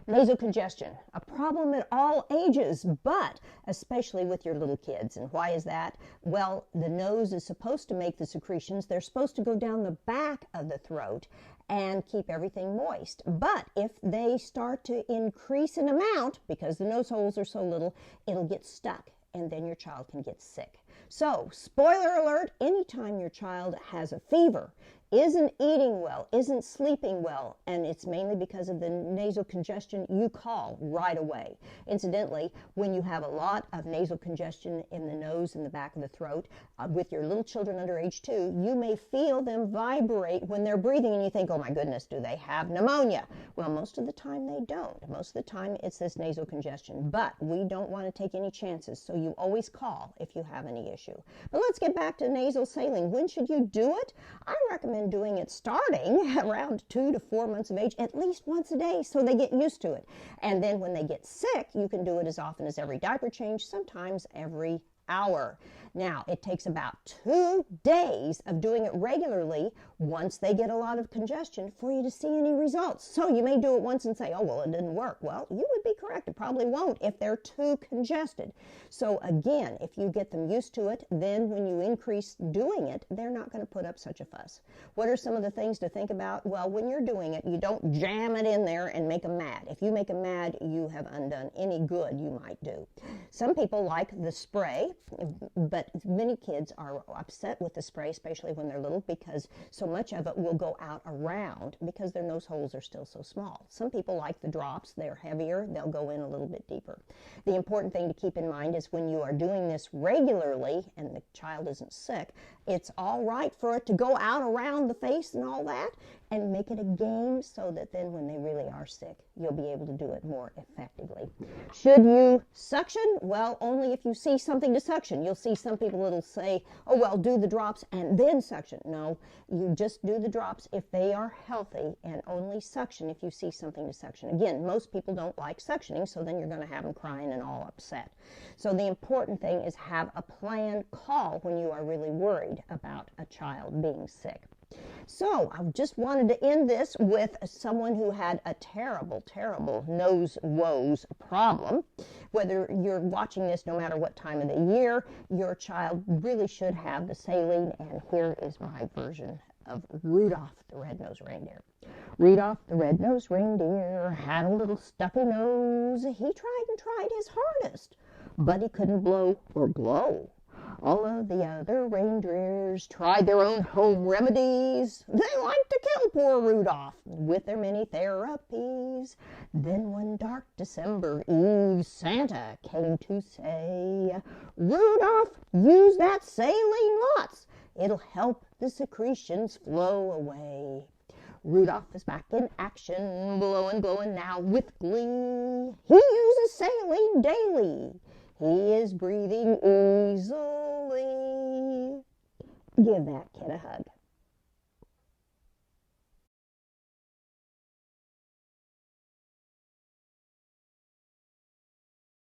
Nasal congestion, a problem at all ages, but especially with your little kids. And why is that? Well, the nose is supposed to make the secretions. They're supposed to go down the back of the throat and keep everything moist. But if they start to increase in amount, because the nose holes are so little, it'll get stuck, and then your child can get sick. So, spoiler alert, anytime your child has a fever, isn't eating well, isn't sleeping well, and it's mainly because of the nasal congestion, you call right away. Incidentally, when you have a lot of nasal congestion in the nose and the back of the throat, with your little children under age 2, you may feel them vibrate when they're breathing, and you think, oh my goodness, do they have pneumonia? Well, most of the time they don't. Most of the time it's this nasal congestion, but we don't want to take any chances, so you always call if you have any issue. But let's get back to nasal saline. When should you do it? I recommend doing it starting around 2 to 4 months of age, at least once a day, so they get used to it. And then when they get sick, you can do it as often as every diaper change, sometimes every hour. Now, it takes about 2 days of doing it regularly once they get a lot of congestion for you to see any results. So you may do it once and say, oh, well, it didn't work. Well, you would be correct. It probably won't if they're too congested. So again, if you get them used to it, then when you increase doing it, they're not going to put up such a fuss. What are some of the things to think about? Well, when you're doing it, you don't jam it in there and make them mad. If you make them mad, you have undone any good you might do. Some people like the spray, but many kids are upset with the spray, especially when they're little, because so much of it will go out around because their nose holes are still so small. Some people like the drops. They're heavier. They'll go in a little bit deeper. The important thing to keep in mind is when you are doing this regularly and the child isn't sick, it's all right for it to go out around the face and all that, and make it a game so that then when they really are sick, you'll be able to do it more effectively. Should you suction? Well, only if you see something to suction. You'll see some people that'll say, oh, well, do the drops and then suction. No, you just do the drops if they are healthy, and only suction if you see something to suction. Again, most people don't like suctioning, so then you're going to have them crying and all upset. So the important thing is have a planned call when you are really worried about a child being sick. So I just wanted to end this with someone who had a terrible, terrible nose woes problem. Whether you're watching this, no matter what time of the year, your child really should have the saline, and here is my version of Rudolph the Red-Nosed Reindeer. Rudolph the Red-Nosed Reindeer had a little stuffy nose. He tried and tried his hardest, but he couldn't blow or glow. All of the other reindeers tried their own home remedies. They liked to kill poor Rudolph with their many therapies. Then one dark December Eve, Santa came to say, Rudolph, use that saline lots. It'll help the secretions flow away. Rudolph is back in action, blowing, glowing now with glee. He uses saline daily. He is breathing easily. Give that kid a hug.